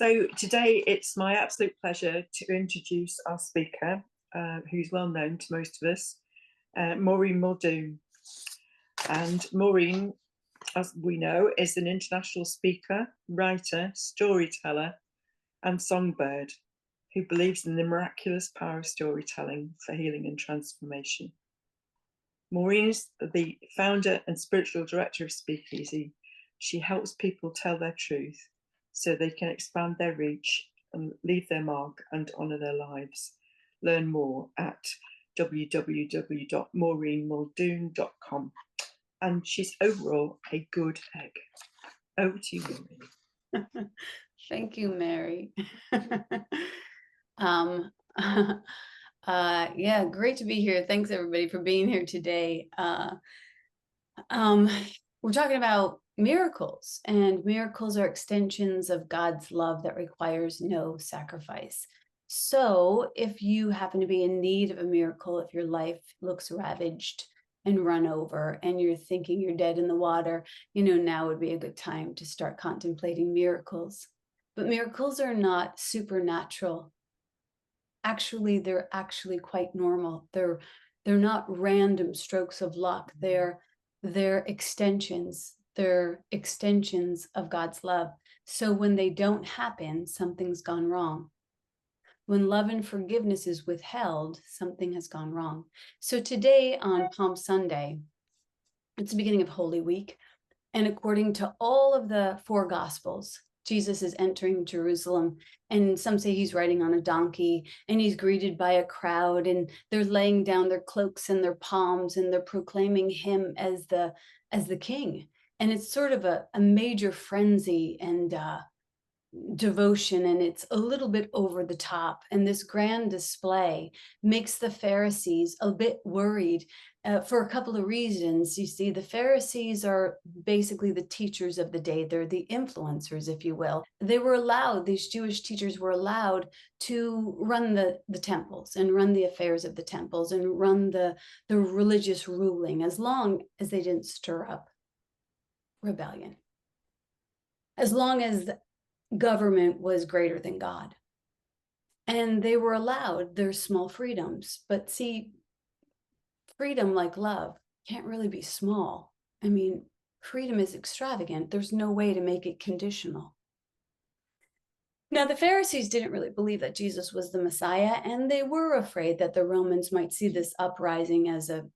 So today it's my absolute pleasure to introduce our speaker, who's well known to most of us, Maureen Muldoon. And Maureen, as we know, is an international speaker, writer, storyteller, and songbird who believes in the miraculous power of storytelling for healing and transformation. Maureen is the founder and spiritual director of Speakeasy. She helps people tell their truth so they can expand their reach and leave their mark and honour their lives. Learn more at www.maureenmuldoon.com. And she's overall a good egg. Over to you, Maureen. Thank you, Mary. Yeah, great to be here. Thanks everybody for being here today. We're talking about miracles, and miracles are extensions of God's love that requires no sacrifice. So if you happen to be in need of a miracle, if your life looks ravaged and run over and you're thinking you're dead in the water, now would be a good time to start contemplating miracles. But miracles are not supernatural. Actually, they're actually quite normal. They're not random strokes of luck. They're extensions. They're extensions of God's love. So when they don't happen, something's gone wrong. When love and forgiveness is withheld, something has gone wrong. So today on Palm Sunday, it's the beginning of Holy Week. And according to all of the four Gospels, Jesus is entering Jerusalem, and some say he's riding on a donkey, and he's greeted by a crowd, and they're laying down their cloaks and their palms, and they're proclaiming him as the king. And it's sort of a major frenzy and devotion, and it's a little bit over the top. And this grand display makes the Pharisees a bit worried for a couple of reasons. You see, the Pharisees are basically the teachers of the day. They're the influencers, if you will. They were allowed, these Jewish teachers were allowed to run the temples and run the affairs of the temples and run the religious ruling, as long as they didn't stir up rebellion, as long as government was greater than God. And they were allowed their small freedoms. But see, freedom, like love, can't really be small. I mean, freedom is extravagant. There's no way to make it conditional. Now, the Pharisees didn't really believe that Jesus was the Messiah, and they were afraid that the Romans might see this uprising as a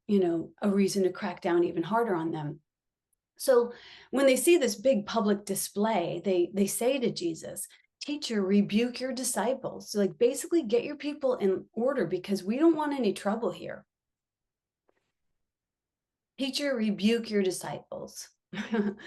reason to crack down even harder on them. So when they see this big public display, they say to Jesus, "Teacher, rebuke your disciples." So, like, basically get your people in order, because we don't want any trouble here. Teacher, rebuke your disciples. And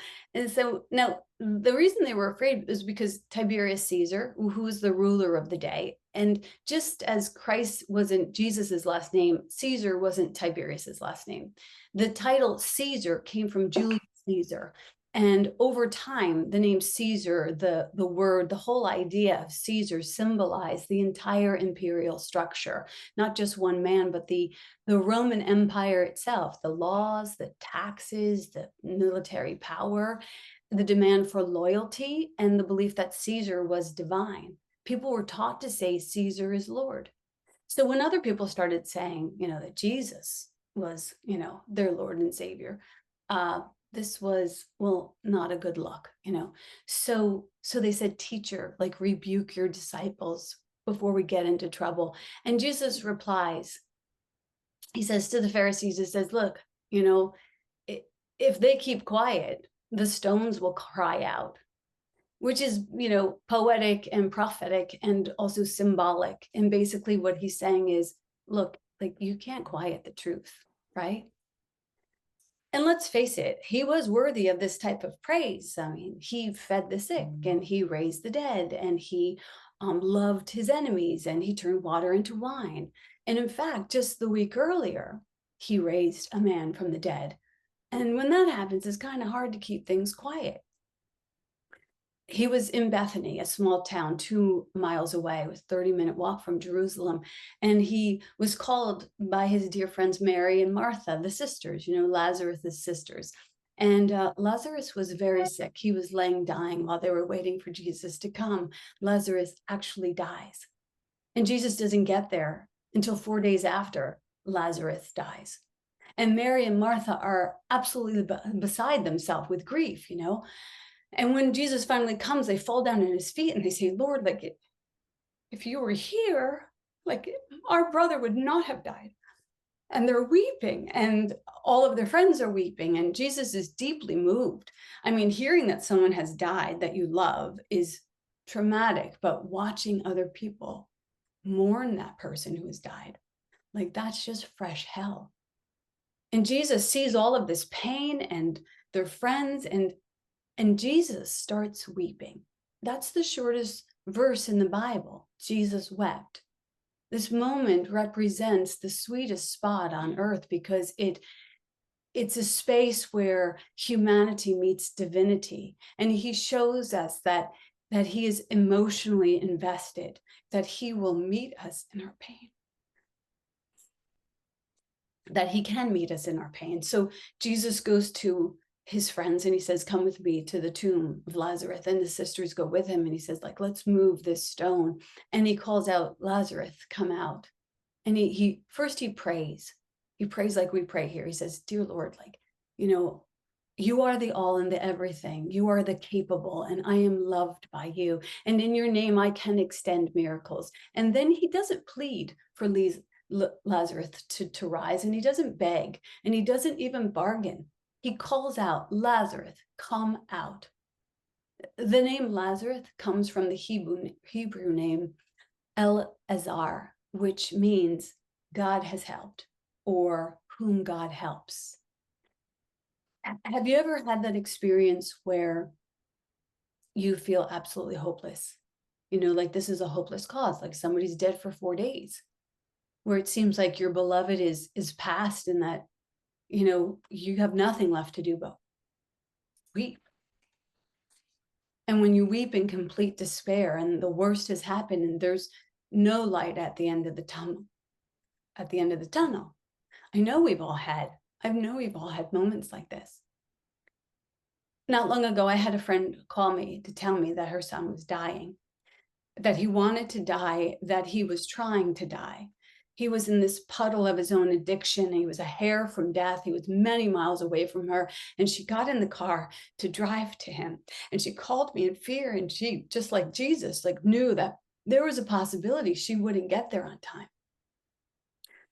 so now the reason they were afraid is because Tiberius Caesar, who was the ruler of the day, and just as Christ wasn't Jesus's last name, Caesar wasn't Tiberius's last name. The title Caesar came from Julius Caesar. And over time, the name Caesar, the word, the whole idea of Caesar symbolized the entire imperial structure, not just one man, but the Roman Empire itself, the laws, the taxes, the military power, the demand for loyalty, and the belief that Caesar was divine. People were taught to say Caesar is Lord. So when other people started saying, that Jesus was, their Lord and Savior, this was, well, not a good look, So they said, "Teacher, like, rebuke your disciples before we get into trouble." And Jesus replies, he says to the Pharisees, he says, "Look, if they keep quiet, the stones will cry out," which is, poetic and prophetic and also symbolic. And basically what he's saying is, look, like, you can't quiet the truth, right? And let's face it, he was worthy of this type of praise. I mean, he fed the sick and he raised the dead, and he loved his enemies, and he turned water into wine. And in fact, just the week earlier, he raised a man from the dead. And when that happens, it's kind of hard to keep things quiet. He was in Bethany, a small town 2 miles away. It was a 30-minute walk from Jerusalem. And he was called by his dear friends Mary and Martha, the sisters, Lazarus' sisters. And Lazarus was very sick. He was laying dying while they were waiting for Jesus to come. Lazarus actually dies. And Jesus doesn't get there until 4 days after Lazarus dies. And Mary and Martha are absolutely beside themselves with grief, you know. And when Jesus finally comes, they fall down at his feet and they say, Lord, like, if you were here, like, our brother would not have died. And they're weeping, and all of their friends are weeping, and Jesus is deeply moved. I mean, hearing that someone has died that you love is traumatic, but watching other people mourn that person who has died, like, that's just fresh hell. And Jesus sees all of this pain and their friends, and Jesus starts weeping. That's the shortest verse in the Bible. Jesus wept. This moment represents the sweetest spot on earth because it's a space where humanity meets divinity. And he shows us that he is emotionally invested, that he will meet us in our pain, that he can meet us in our pain. So Jesus goes to his friends and he says, come with me to the tomb of Lazarus. And the sisters go with him and he says, like, let's move this stone. And he calls out, Lazarus, come out. And he first prays. He prays like we pray here. He says, dear Lord, like, you know, you are the all and the everything. You are the capable, and I am loved by you. And in your name, I can extend miracles. And then he doesn't plead for Lazarus to rise, and he doesn't beg, and he doesn't even bargain. He calls out, Lazarus, come out. The name Lazarus comes from the Hebrew name El-Azar, which means God has helped, or whom God helps. Have you ever had that experience where you feel absolutely hopeless? You know, like this is a hopeless cause, like somebody's dead for 4 days, where it seems like your beloved is past and that, you know, you have nothing left to do but weep. And when you weep in complete despair and the worst has happened and there's no light at the end of the tunnel, I know we've all had moments like this. Not long ago, I had a friend call me to tell me that her son was dying, that he wanted to die, that he was trying to die. He was in this puddle of his own addiction. He was a hair from death. He was many miles away from her. And she got in the car to drive to him. And she called me in fear. And she, just like Jesus, like knew that there was a possibility she wouldn't get there on time.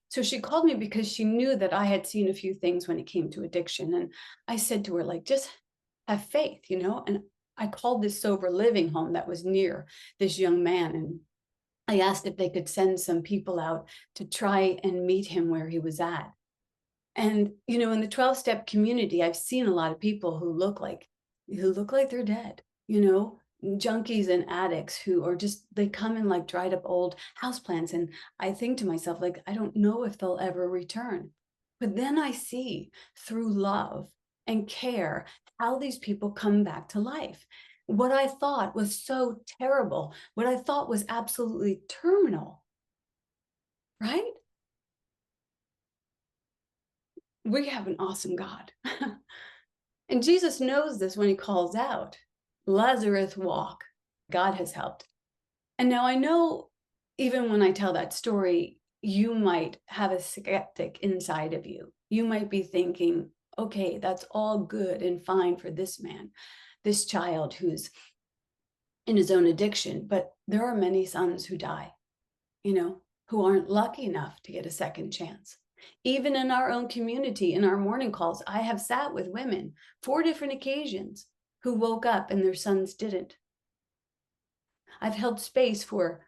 So she called me because she knew that I had seen a few things when it came to addiction. And I said to her, like, just have faith, you know? And I called this sober living home that was near this young man. And I asked if they could send some people out to try and meet him where he was at. And, you know, in the 12-step community, I've seen a lot of people who look like they're dead, you know, junkies and addicts who are just, they come in like dried up old houseplants. And I think to myself, like, I don't know if they'll ever return. But then I see through love and care how these people come back to life. What I thought was so terrible, what I thought was absolutely terminal, right? We have an awesome God. And Jesus knows this when he calls out, Lazarus, walk. God has helped. And now I know, even when I tell that story, you might have a skeptic inside of you. You might be thinking, okay, that's all good and fine for this man, this child who's in his own addiction, but there are many sons who die, you know, who aren't lucky enough to get a second chance. Even in our own community, in our morning calls, I have sat with women 4 different occasions who woke up and their sons didn't. I've held space for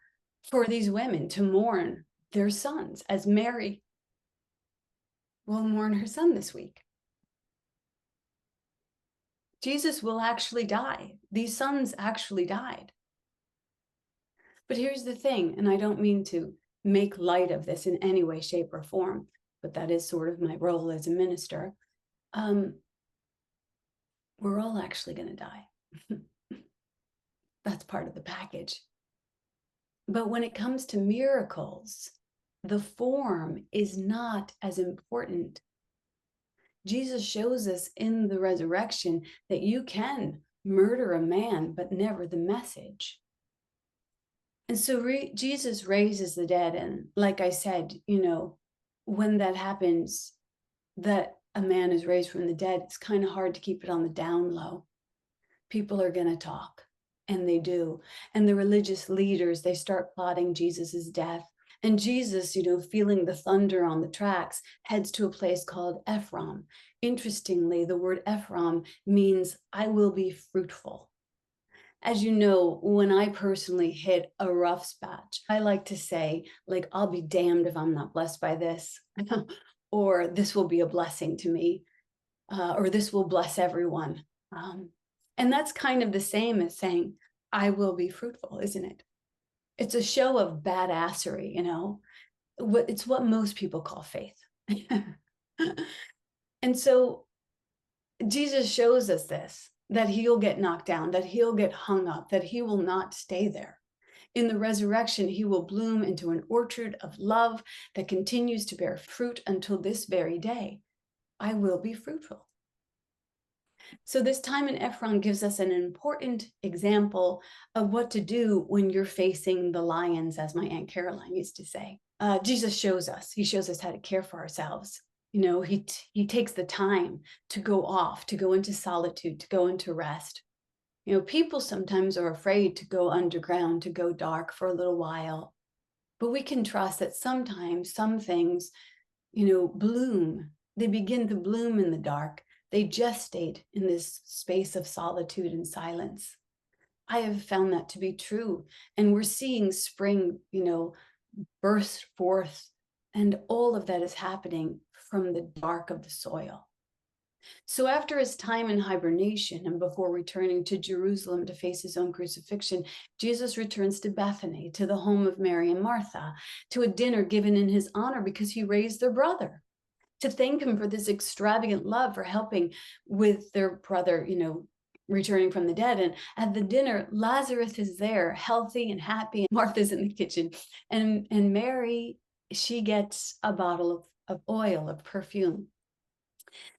these women to mourn their sons, as Mary will mourn her son this week. Jesus will actually die. These sons actually died. But here's the thing, and I don't mean to make light of this in any way, shape, or form, but that is sort of my role as a minister. We're all actually going to die. That's part of the package. But when it comes to miracles, the form is not as important. Jesus shows us in the resurrection that you can murder a man, but never the message. And so Jesus raises the dead. And like I said, when that happens, that a man is raised from the dead, it's kind of hard to keep it on the down low. People are going to talk, and they do. And the religious leaders, they start plotting Jesus's death. And Jesus, feeling the thunder on the tracks, heads to a place called Ephraim. Interestingly, the word Ephraim means I will be fruitful. As you know, when I personally hit a rough spot, I like to say, like, I'll be damned if I'm not blessed by this, or this will be a blessing to me, or this will bless everyone. And that's kind of the same as saying, I will be fruitful, isn't it? It's a show of badassery, It's what most people call faith. And so Jesus shows us this, that he'll get knocked down, that he'll get hung up, that he will not stay there. In the resurrection, he will bloom into an orchard of love that continues to bear fruit until this very day. I will be fruitful. So this time in Ephraim gives us an important example of what to do when you're facing the lions, as my Aunt Caroline used to say. Jesus shows us. He shows us how to care for ourselves. He takes the time to go off, to go into solitude, to go into rest. People sometimes are afraid to go underground, to go dark for a little while. But we can trust that sometimes some things, bloom. They begin to bloom in the dark. They gestate in this space of solitude and silence. I have found that to be true. And we're seeing spring, burst forth. And all of that is happening from the dark of the soil. So after his time in hibernation and before returning to Jerusalem to face his own crucifixion, Jesus returns to Bethany, to the home of Mary and Martha, to a dinner given in his honor because he raised their brother, to thank him for this extravagant love, for helping with their brother, returning from the dead. And at the dinner, Lazarus is there, healthy and happy, and Martha's in the kitchen. And Mary, she gets a bottle of oil, of perfume.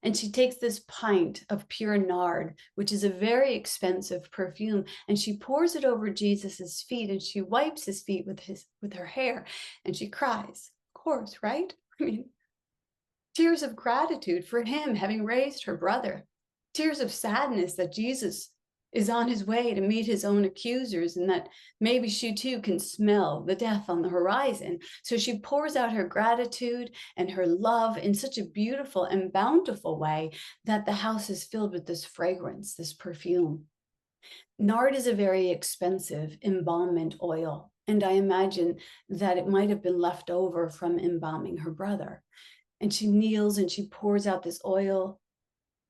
And she takes this pint of pure nard, which is a very expensive perfume, and she pours it over Jesus's feet, and she wipes his feet with her hair, and she cries. Of course, right? I mean, tears of gratitude for him having raised her brother, tears of sadness that Jesus is on his way to meet his own accusers, and that maybe she too can smell the death on the horizon. So she pours out her gratitude and her love in such a beautiful and bountiful way that the house is filled with this fragrance, this perfume. Nard is a very expensive embalmment oil, and I imagine that it might have been left over from embalming her brother. And she kneels and she pours out this oil,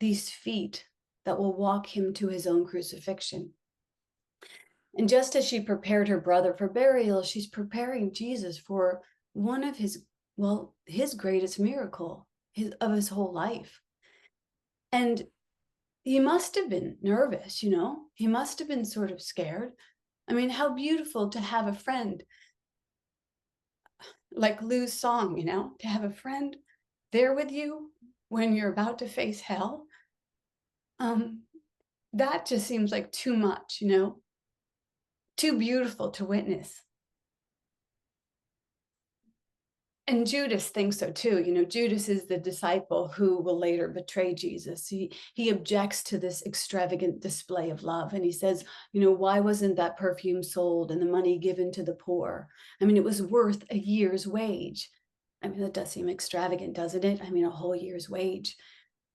these feet that will walk him to his own crucifixion. And just as she prepared her brother for burial, she's preparing Jesus for one of his greatest miracle of his whole life. And he must have been nervous, he must have been sort of scared. I mean, how beautiful to have a friend, like Lou's song, to have a friend there with you when you're about to face hell. That just seems like too much, too beautiful to witness. And Judas thinks so too. Judas is the disciple who will later betray Jesus. He objects to this extravagant display of love. And he says, why wasn't that perfume sold and the money given to the poor? I mean, it was worth a year's wage. I mean, that does seem extravagant, doesn't it? I mean, a whole year's wage.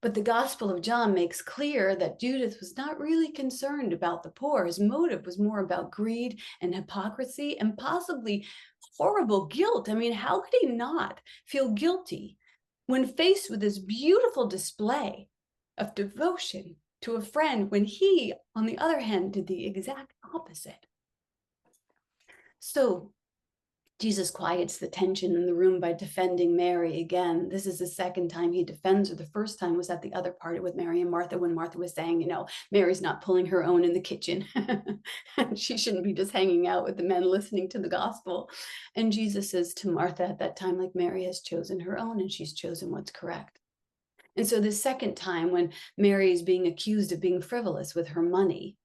But the Gospel of John makes clear that Judas was not really concerned about the poor. His motive was more about greed and hypocrisy and possibly horrible guilt. I mean, how could he not feel guilty when faced with this beautiful display of devotion to a friend when he, on the other hand, did the exact opposite? So Jesus quiets the tension in the room by defending Mary again. This is the second time he defends her. The first time was at the other party with Mary and Martha, when Martha was saying, Mary's not pulling her own in the kitchen. She shouldn't be just hanging out with the men listening to the gospel. And Jesus says to Martha at that time, like, Mary has chosen her own and she's chosen what's correct. And so the second time, when Mary is being accused of being frivolous with her money,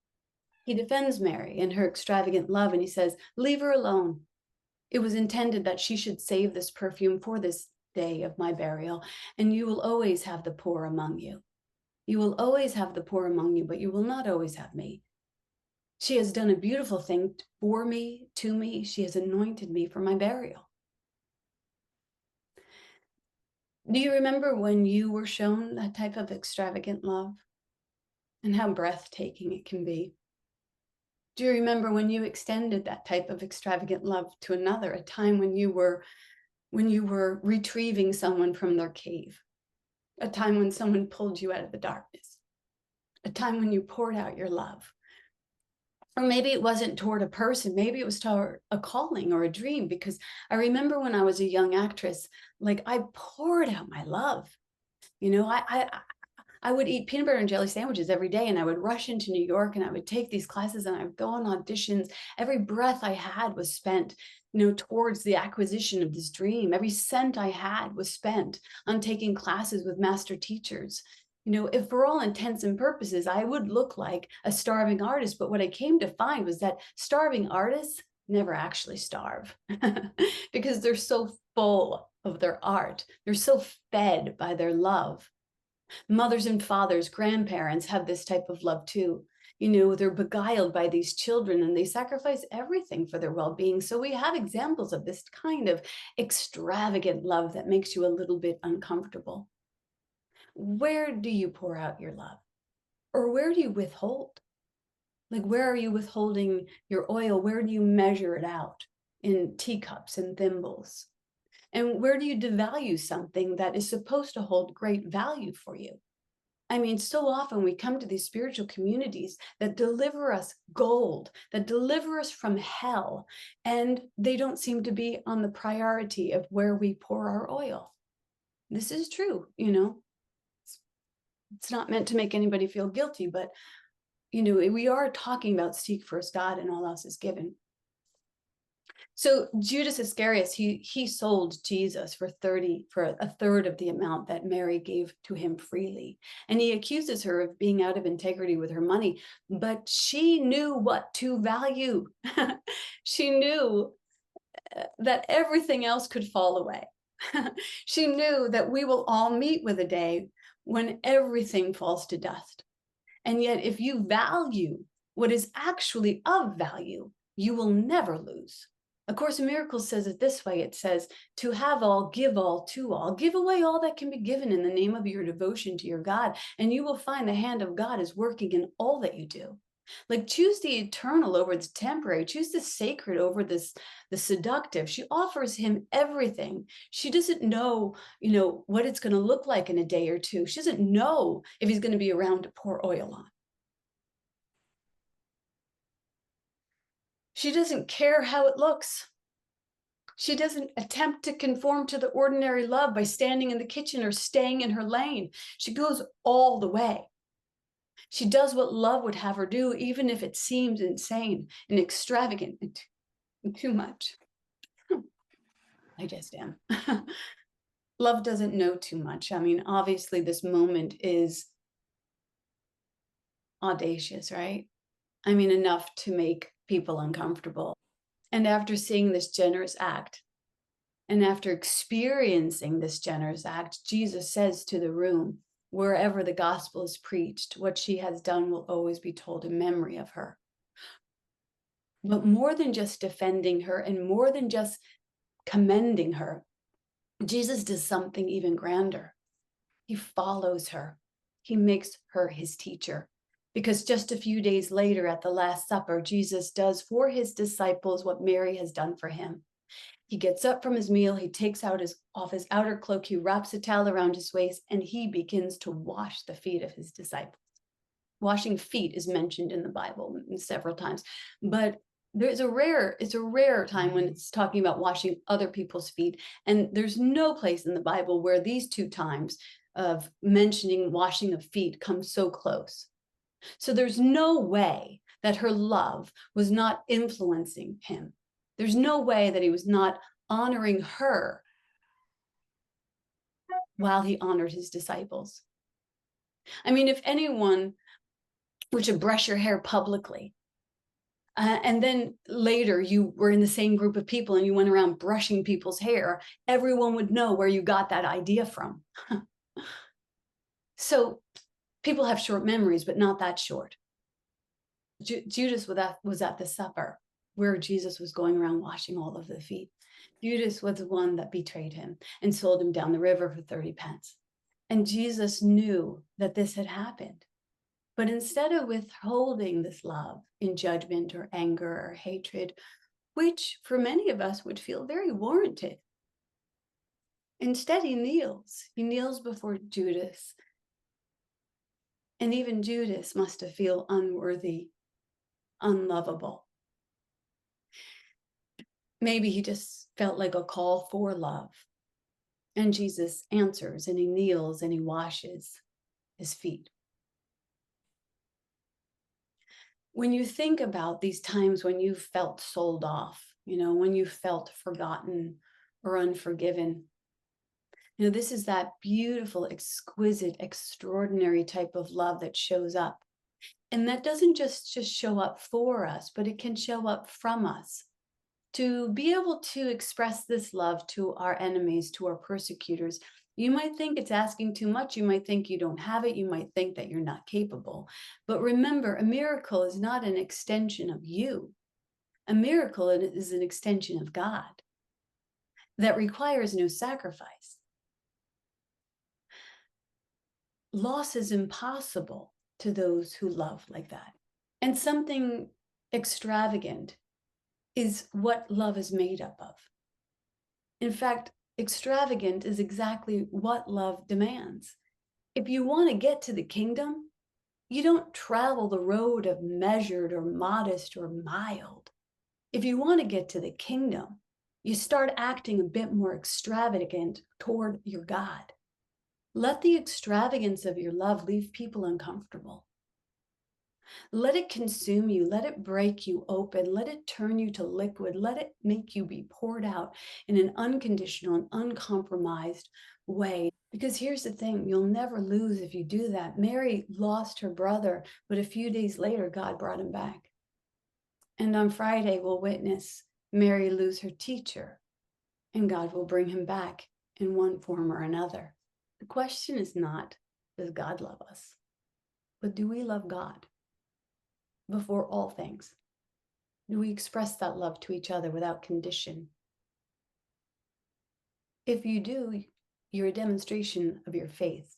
he defends Mary and her extravagant love, and he says, leave her alone. It was intended that she should save this perfume for this day of my burial, and you will always have the poor among you. You will always have the poor among you, but you will not always have me. She has done a beautiful thing for me, to me. She has anointed me for my burial. Do you remember when you were shown that type of extravagant love and how breathtaking it can be? Do you remember when you extended that type of extravagant love to another, a time when you were retrieving someone from their cave, a time when someone pulled you out of the darkness, a time when you poured out your love? Or maybe it wasn't toward a person, maybe it was toward a calling or a dream, because I remember when I was a young actress, like I poured out my love. You know, I would eat peanut butter and jelly sandwiches every day, and I would rush into New York and I would take these classes and I would go on auditions. Every breath I had was spent, towards the acquisition of this dream. Every cent I had was spent on taking classes with master teachers. If for all intents and purposes, I would look like a starving artist, but what I came to find was that starving artists never actually starve because they're so full of their art. They're so fed by their love. Mothers and fathers, grandparents have this type of love too. They're beguiled by these children and they sacrifice everything for their well-being. So we have examples of this kind of extravagant love that makes you a little bit uncomfortable. Where do you pour out your love? Or where do you withhold? Like, where are you withholding your oil? Where do you measure it out in teacups and thimbles? And where do you devalue something that is supposed to hold great value for you? I mean, so often we come to these spiritual communities that deliver us gold, that deliver us from hell, and they don't seem to be on the priority of where we pour our oil. This is true, It's not meant to make anybody feel guilty, but, we are talking about seek first God and all else is given. So Judas Iscariot, he sold Jesus for a third of the amount that Mary gave to him freely. And he accuses her of being out of integrity with her money, but she knew what to value. She knew that everything else could fall away. She knew that we will all meet with a day when everything falls to dust. And yet, if you value what is actually of value, you will never lose. A Course in Miracles says it this way. It says, to have all, give all, to all. Give away all that can be given in the name of your devotion to your God, and you will find the hand of God is working in all that you do. Like, choose the eternal over the temporary. Choose the sacred over the seductive. She offers him everything. She doesn't know, what it's going to look like in a day or two. She doesn't know if he's going to be around to pour oil on. She doesn't care how it looks. She doesn't attempt to conform to the ordinary love by standing in the kitchen or staying in her lane. She goes all the way. She does what love would have her do, even if it seems insane and extravagant and too much. I just am. Love doesn't know too much. I mean, obviously, this moment is audacious, right? I mean, enough to make people uncomfortable. And after seeing this generous act, and after experiencing this generous act, Jesus says to the room, wherever the gospel is preached, what she has done will always be told in memory of her. But more than just defending her and more than just commending her, Jesus does something even grander. He follows her. He makes her his teacher. Because just a few days later at the Last Supper, Jesus does for his disciples what Mary has done for him. He gets up from his meal, he takes off his outer cloak, he wraps a towel around his waist, and he begins to wash the feet of his disciples. Washing feet is mentioned in the Bible several times, but it's a rare time when it's talking about washing other people's feet. And there's no place in the Bible where these two times of mentioning washing of feet come so close. So there's no way that her love was not influencing him. There's no way that he was not honoring her while he honored his disciples. I mean, if anyone were to brush your hair publicly, and then later you were in the same group of people and you went around brushing people's hair, everyone would know where you got that idea from. So people have short memories, but not that short. Judas was at the supper where Jesus was going around washing all of the feet. Judas was the one that betrayed him and sold him down the river for 30 pence. And Jesus knew that this had happened. But instead of withholding this love in judgment or anger or hatred, which for many of us would feel very warranted, instead he kneels. He kneels before Judas. And even Judas must have felt unworthy, unlovable. Maybe he just felt like a call for love. And Jesus answers, and he kneels and he washes his feet. When you think about these times when you felt sold off, when you felt forgotten or unforgiven, this is that beautiful, exquisite, extraordinary type of love that shows up. And that doesn't just show up for us, but it can show up from us. To be able to express this love to our enemies, to our persecutors, you might think it's asking too much. You might think you don't have it. You might think that you're not capable. But remember, a miracle is not an extension of you. A miracle is an extension of God that requires no sacrifice. Loss is impossible to those who love like that. And something extravagant is what love is made up of. In fact, extravagant is exactly what love demands. If you want to get to the kingdom, you don't travel the road of measured or modest or mild. If you want to get to the kingdom, you start acting a bit more extravagant toward your God. Let the extravagance of your love leave people uncomfortable. Let it consume you. Let it break you open. Let it turn you to liquid. Let it make you be poured out in an unconditional and uncompromised way. Because here's the thing, you'll never lose if you do that. Mary lost her brother, but a few days later, God brought him back. And on Friday, we'll witness Mary lose her teacher, and God will bring him back in one form or another. The question is not, does God love us? But do we love God before all things? Do we express that love to each other without condition? If you do, you're a demonstration of your faith.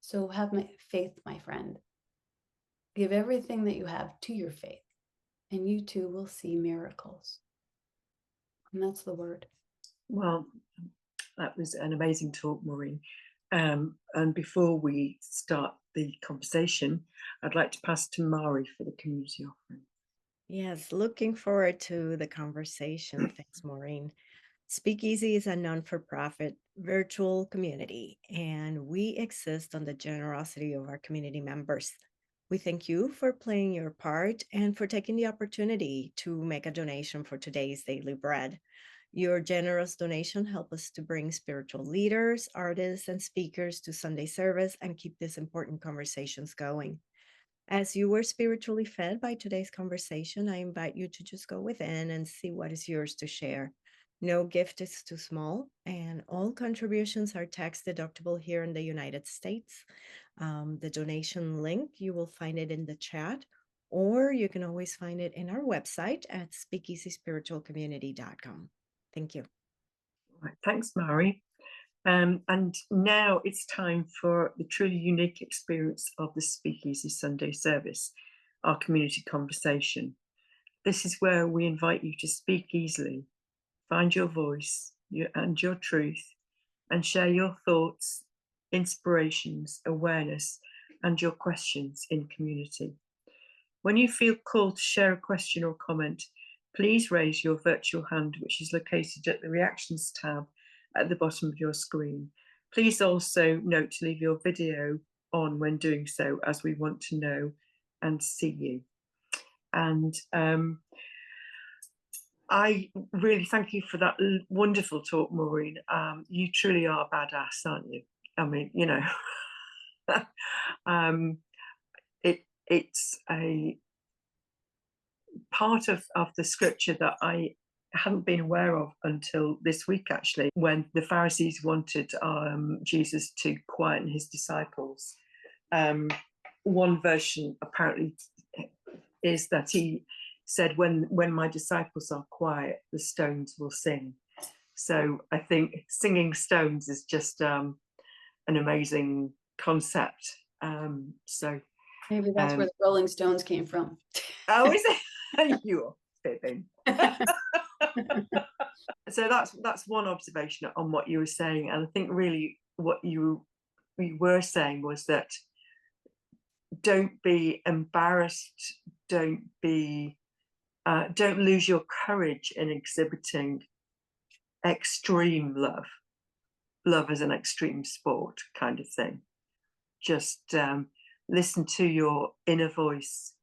So have faith, my friend. Give everything that you have to your faith, and you too will see miracles. And that's the word. Well, that was an amazing talk, Maureen. And before we start the conversation, I'd like to pass to Mari for the community offering. Yes, looking forward to the conversation. Thanks, Maureen. Speakeasy is a non-for-profit virtual community, and we exist on the generosity of our community members. We thank you for playing your part and for taking the opportunity to make a donation for today's daily bread. Your generous donation helps us to bring spiritual leaders, artists, and speakers to Sunday service and keep these important conversations going. As you were spiritually fed by today's conversation, I invite you to just go within and see what is yours to share. No gift is too small, and all contributions are tax deductible here in the United States. The donation link, you will find it in the chat, or you can always find it in our website at speakeasyspiritualcommunity.com. Thank you. Right, thanks, Mari. And now it's time for the truly unique experience of the Speakeasy Sunday service, our community conversation. This is where we invite you to speak easily, find your voice and your truth, and share your thoughts, inspirations, awareness, and your questions in community. When you feel called to share a question or comment, please raise your virtual hand, which is located at the Reactions tab at the bottom of your screen. Please also note to leave your video on when doing so, as we want to know and see you. And I really thank you for that wonderful talk, Maureen. You truly are a badass, aren't you? I mean, you know, it's a part of the scripture that I hadn't been aware of until this week, actually, when the Pharisees wanted Jesus to quieten his disciples. One version apparently is that he said, when my disciples are quiet, the stones will sing. So I think singing stones is just an amazing concept. So maybe that's where the Rolling Stones came from. Oh, is it? You're fibbing. So that's one observation on what you were saying, and I think really what you were saying was that don't be embarrassed, don't lose your courage in exhibiting extreme love as an extreme sport kind of thing. Just listen to your inner voice,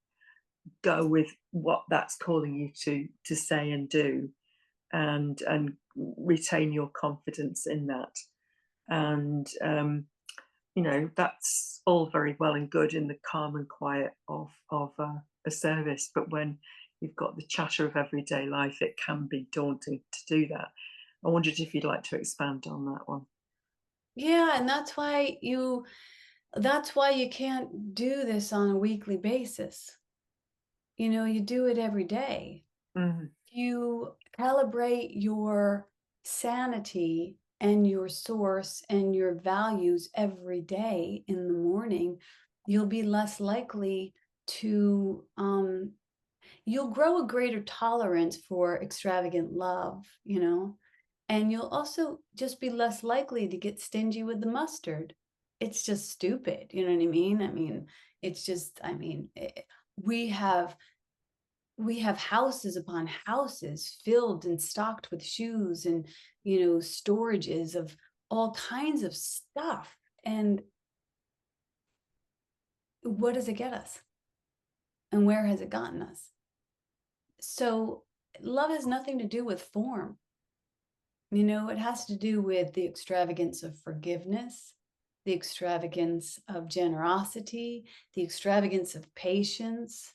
go with what that's calling you to say and do, and retain your confidence in that. And you know, that's all very well and good in the calm and quiet of a service, but when you've got the chatter of everyday life, it can be daunting to do that. I wondered if you'd like to expand on that one. Yeah, and that's why you can't do this on a weekly basis. You know, you do it every day. Mm-hmm. You calibrate your sanity and your source and your values every day in the morning, you'll be less likely to you'll grow a greater tolerance for extravagant love, you know, and you'll also just be less likely to get stingy with the mustard. It's just stupid, you know what I mean? I mean, it's just, I mean, we have houses upon houses filled and stocked with shoes and, you know, storages of all kinds of stuff. And what does it get us? And where has it gotten us? So love has nothing to do with form. You know, it has to do with the extravagance of forgiveness, the extravagance of generosity, the extravagance of patience.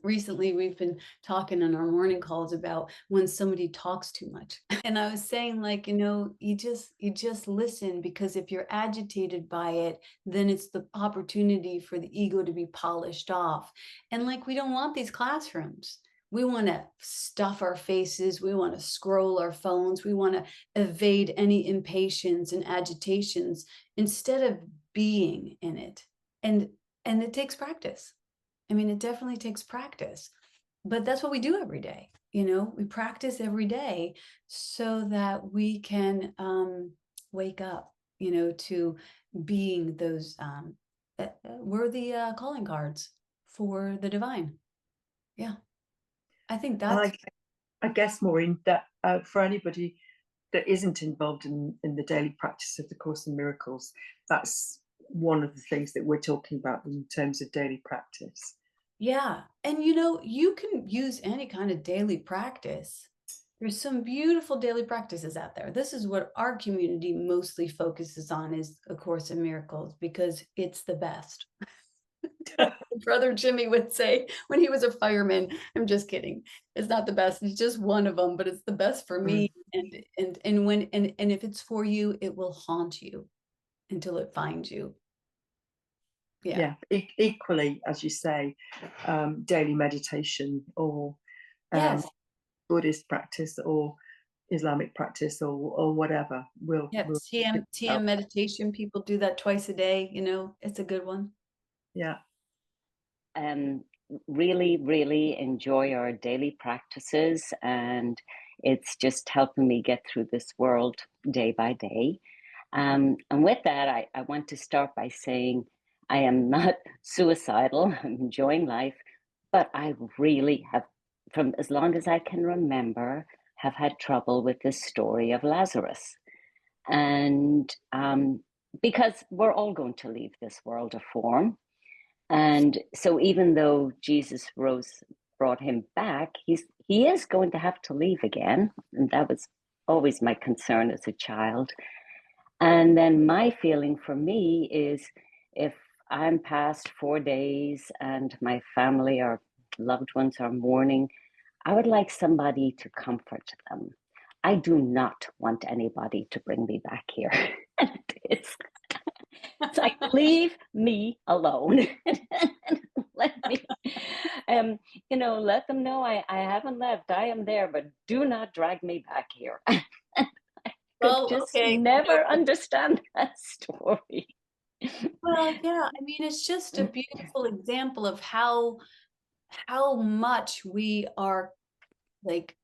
Recently, we've been talking on our morning calls about when somebody talks too much. And I was saying, like, you know, you just listen, because if you're agitated by it, then it's the opportunity for the ego to be polished off. And like, we don't want these classrooms. We want to stuff our faces. We want to scroll our phones. We want to evade any impatience and agitations instead of being in it. And it takes practice. I mean, it definitely takes practice, but that's what we do every day. You know, we practice every day so that we can wake up, you know, to being those worthy calling cards for the divine. Yeah. I think that's. I guess, Maureen, that for anybody that isn't involved in the daily practice of the Course in Miracles, that's one of the things that we're talking about in terms of daily practice. Yeah. And you know, you can use any kind of daily practice. There's some beautiful daily practices out there. This is what our community mostly focuses on, is A Course in Miracles, because it's the best. Brother Jimmy would say when he was a fireman. I'm just kidding. It's not the best. It's just one of them, but it's the best for me. And when if it's for you, it will haunt you until it finds you. Yeah. Equally, as you say, daily meditation or Yes. Buddhist practice or Islamic practice or whatever. TM meditation. People do that twice a day. You know, it's a good one. Yeah. Really, really enjoy our daily practices, and it's just helping me get through this world day by day. And with that, I want to start by saying I am not suicidal. I'm enjoying life, but I really have, from as long as I can remember, have had trouble with the story of Lazarus. And because we're all going to leave this world of form. And so even though Jesus brought him back, he is going to have to leave again. And that was always my concern as a child. And then my feeling for me is if I'm past 4 days and my family or loved ones are mourning, I would like somebody to comfort them. I do not want anybody to bring me back here. It's like, leave me alone. Let me, let them know I haven't left. I am there, but do not drag me back here. Could Well, just okay. never understand that story. Well, yeah, I mean, it's just a beautiful example of how much we are like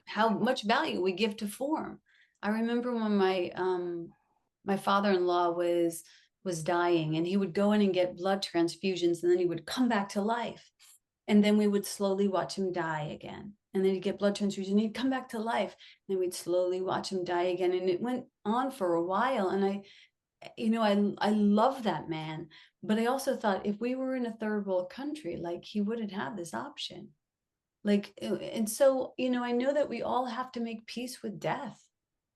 how much value we give to form. I remember when my father-in-law was dying, and he would go in and get blood transfusions, and then he would come back to life. And then we would slowly watch him die again. And then he'd get blood transfusion, and he'd come back to life. And then we'd slowly watch him die again. And it went on for a while. And I love that man. But I also thought, if we were in a third world country, like, he wouldn't have this option. Like, and so, I know that we all have to make peace with death.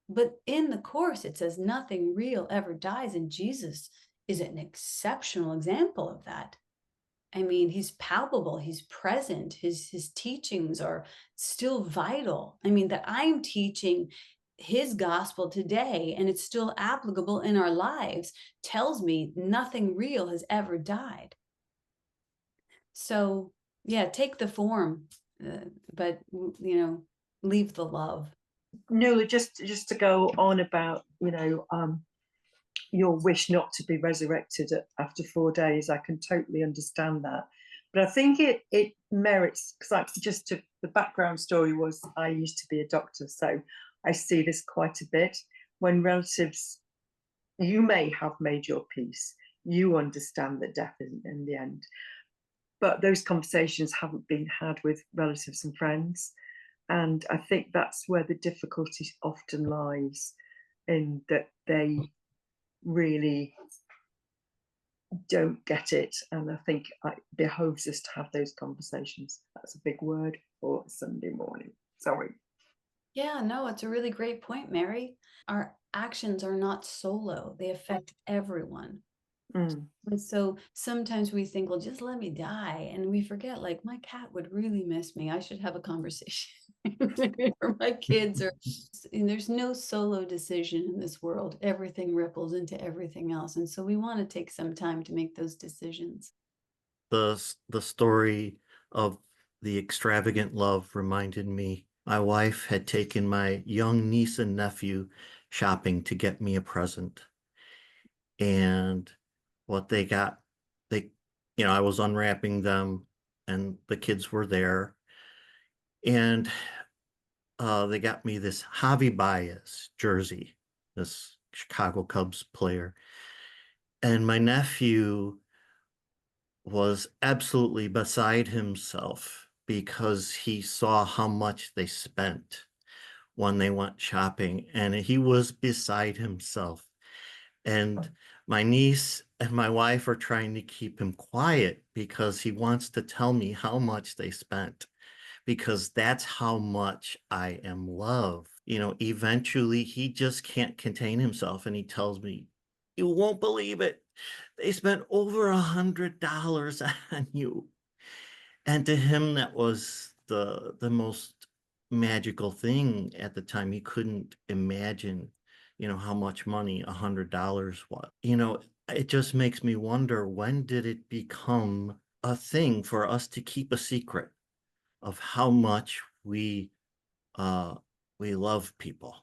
But in the Course, it says nothing real ever dies. And Jesus is an exceptional example of that. I mean, he's palpable, he's present, his teachings are still vital. I mean, that I'm teaching his gospel today and it's still applicable in our lives tells me nothing real has ever died. So, yeah, take the form, but leave the love. Nuala, just to go on about, your wish not to be resurrected after 4 days, I can totally understand that. But I think it merits, because the background story was I used to be a doctor, so I see this quite a bit. When relatives, you may have made your peace, you understand that death isn't in the end, but those conversations haven't been had with relatives and friends. And I think that's where the difficulty often lies, in that they really don't get it. And I think it behoves us to have those conversations. That's a big word for Sunday morning. Sorry. Yeah, no, it's a really great point, Mary. Our actions are not solo, they affect everyone. And so sometimes we think, well, just let me die. And we forget, like, my cat would really miss me. I should have a conversation. Or my kids and there's no solo decision in this world. Everything ripples into everything else. And so we want to take some time to make those decisions. The story of the extravagant love reminded me. My wife had taken my young niece and nephew shopping to get me a present. And what they got, I was unwrapping them and the kids were there. And they got me this Javi Baez jersey, this Chicago Cubs player. And my nephew was absolutely beside himself because he saw how much they spent when they went shopping, and he was beside himself. And my niece and my wife are trying to keep him quiet because he wants to tell me how much they spent, because that's how much I am loved. Eventually he just can't contain himself and he tells me, "You won't believe it. They spent over $100 on you." And to him, that was the most magical thing at the time. He couldn't imagine, how much money $100 was. It just makes me wonder, when did it become a thing for us to keep a secret of how much we love people?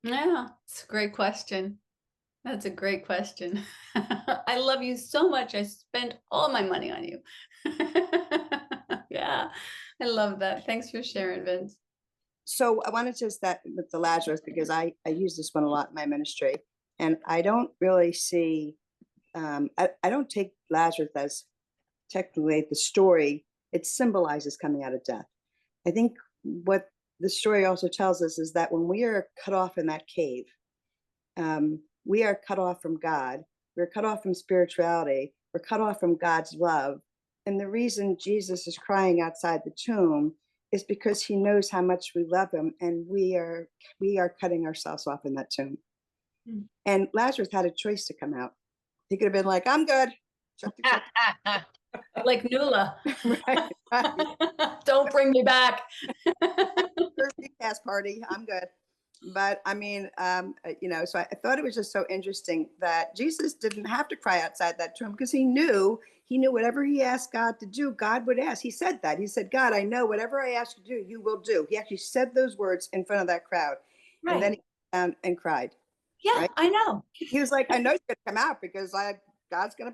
Yeah, it's a great question. That's a great question. I love you so much. I spent all my money on you. Yeah, I love that. Thanks for sharing, Vince. So I wanted to start with the Lazarus, because I use this one a lot in my ministry, and I don't really see, I don't take Lazarus as technically the story. It symbolizes coming out of death. I think what the story also tells us is that when we are cut off in that cave, we are cut off from God. We're cut off from spirituality. We're cut off from God's love. And the reason Jesus is crying outside the tomb is because he knows how much we love him, and we are cutting ourselves off in that tomb. Mm. And Lazarus had a choice to come out. He could have been like, I'm good. Shut the Like Nula. right, right. Don't bring me back. Thursday cast party. I'm good. But I mean, so I thought it was just so interesting that Jesus didn't have to cry outside that tomb because he knew whatever he asked God to do, God would ask. He said that. He said, God, I know whatever I ask you to do, you will do. He actually said those words in front of that crowd. And then Right. he sat down and cried. Yeah, Right? I know. He was like, I know he's gonna come out because God's gonna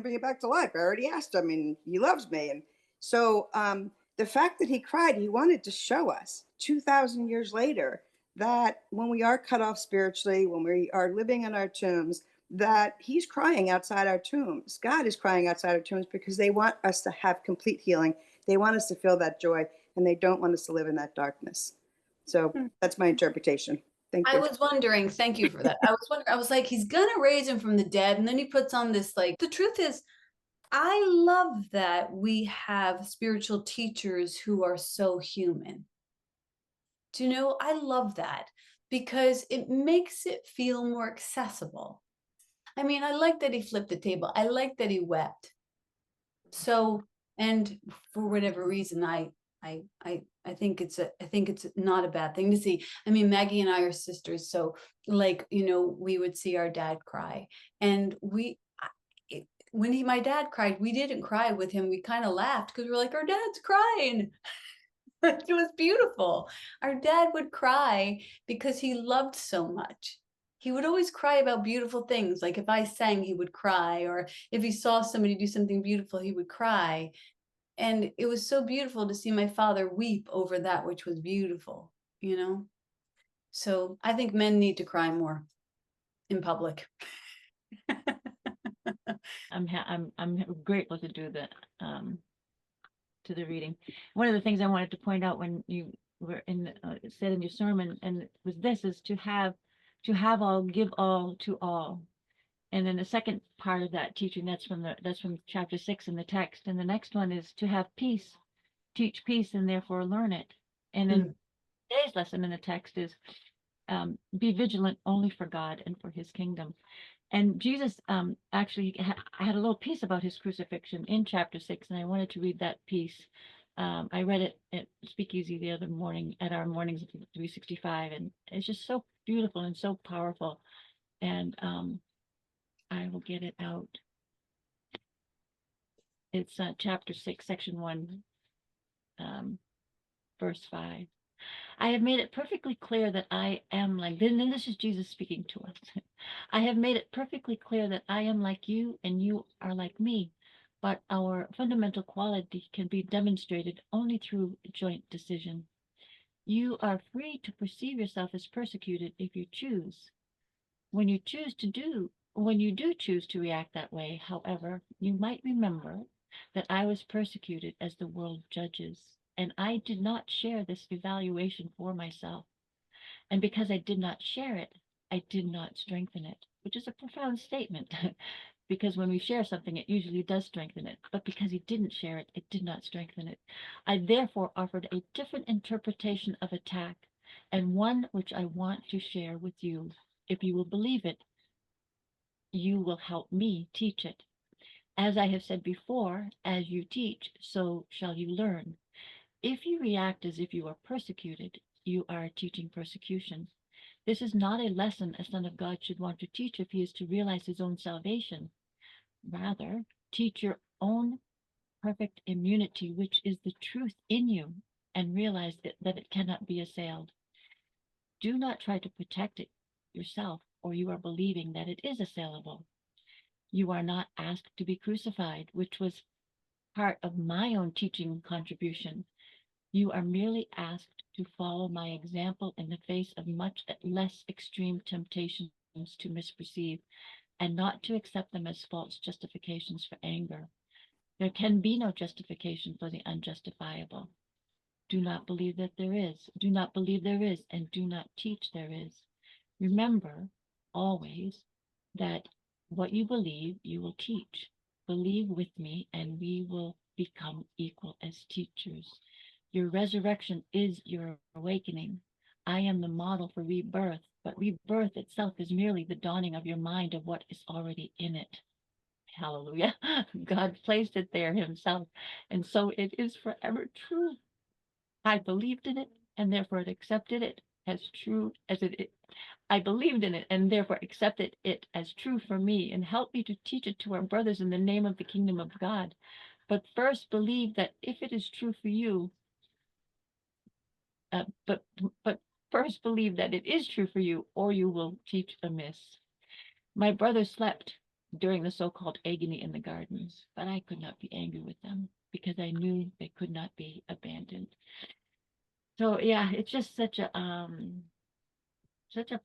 bring it back to life. I already asked him and he loves me. And so the fact that he cried, he wanted to show us 2,000 years later that when we are cut off spiritually, when we are living in our tombs, that he's crying outside our tombs. God is crying outside our tombs because they want us to have complete healing. They want us to feel that joy and they don't want us to live in that darkness. So that's my interpretation. Thank I you. was wondering, thank you for that. I was like, he's gonna raise him from the dead, and then he puts on this, like, the truth is, I love that we have spiritual teachers who are so human. Do you know, I love that because it makes it feel more accessible. I mean, I like that he flipped the table. I like that he wept. So, and for whatever reason, I think it's not a bad thing to see. I mean, Maggie and I are sisters, so like, we would see our dad cry, and when my dad cried, we didn't cry with him. We kind of laughed because we're like, our dad's crying. It was beautiful. Our dad would cry because he loved so much. He would always cry about beautiful things. Like if I sang, he would cry, or if he saw somebody do something beautiful, he would cry. And it was so beautiful to see my father weep over that which was beautiful, So I think men need to cry more in public. I'm grateful to do to the reading. One of the things I wanted to point out when you were said in your sermon, and was this, is to have all, give all to all. And then the second part of that teaching, that's from chapter 6 in the text. And the next one is to have peace, teach peace, and therefore learn it. And then today's lesson in the text is be vigilant only for God and for his kingdom. And Jesus actually had a little piece about his crucifixion in chapter 6, and I wanted to read that piece. I read it at Speakeasy the other morning at our mornings at 365, and it's just so beautiful and so powerful. And I will get it out. It's chapter 6, section 1, verse 5. I have made it perfectly clear that I am like, then this is Jesus speaking to us. I have made it perfectly clear that I am like you and you are like me, but our fundamental quality can be demonstrated only through joint decision. You are free to perceive yourself as persecuted if you choose. When you do choose to react that way, however, you might remember that I was persecuted as the world judges, and I did not share this evaluation for myself. And because I did not share it, I did not strengthen it, which is a profound statement. Because when we share something, it usually does strengthen it. But because he didn't share it, it did not strengthen it. I therefore offered a different interpretation of attack, and one which I want to share with you. If you will believe it, you will help me teach it. As I have said before, as you teach, so shall you learn. If you react as if you are persecuted, you are teaching persecution. This is not a lesson a son of God should want to teach if he is to realize his own salvation. Rather, teach your own perfect immunity, which is the truth in you, and realize that it cannot be assailed. Do not try to protect it yourself, or you are believing that it is assailable. You are not asked to be crucified, which was part of my own teaching contribution. You are merely asked to follow my example in the face of much less extreme temptations to misperceive, and not to accept them as false justifications for anger. There can be no justification for the unjustifiable. Do not believe that there is. Do not believe there is, and do not teach there is. Remember always that what you believe, you will teach. Believe with me, and we will become equal as teachers. Your resurrection is your awakening. I am the model for rebirth, but rebirth itself is merely the dawning of your mind of what is already in it. Hallelujah. God placed it there himself, and so it is forever true. I believed in it, and therefore it accepted it as true as it is. I believed in it, and therefore accepted it as true for me, and helped me to teach it to our brothers in the name of the kingdom of God. But first believe that if it is true for you, but first believe that it is true for you, or you will teach amiss. My brothers slept during the so-called agony in the gardens, but I could not be angry with them because I knew they could not be abandoned. So yeah, it's just such a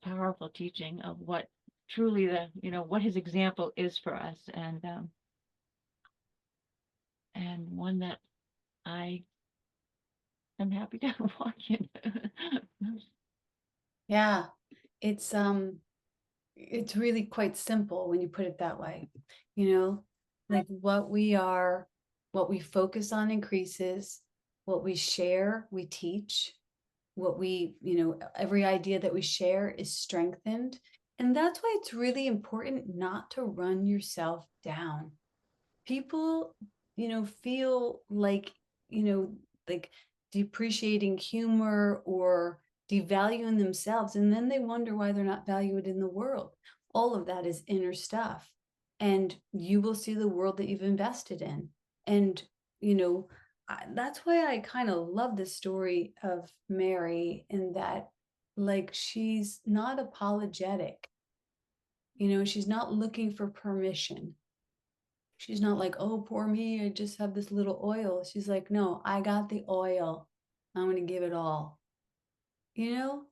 powerful teaching of what truly what his example is for us, and one that I am happy to walk in. Yeah, it's really quite simple when you put it that way. Like what we focus on increases, what we share, we teach, what we, every idea that we share is strengthened. And that's why it's really important not to run yourself down. People, feel like, like depreciating humor or devaluing themselves, and then they wonder why they're not valued in the world. All of that is inner stuff, and you will see the world that you've invested in. And that's why I kind of love the story of Mary, in that, like, she's not apologetic. She's not looking for permission. She's not like, oh, poor me, I just have this little oil. She's like, no, I got the oil. I'm going to give it all. And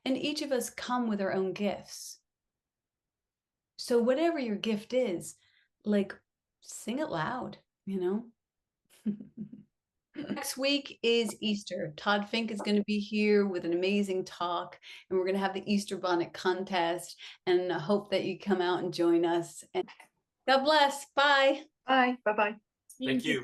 each of us come with our own gifts. So whatever your gift is, like, sing it loud, Next week is Easter. Todd Fink is going to be here with an amazing talk, and we're going to have the Easter bonnet contest, and I hope that you come out and join us. And God bless. Bye. Bye. Bye-bye. Thank you.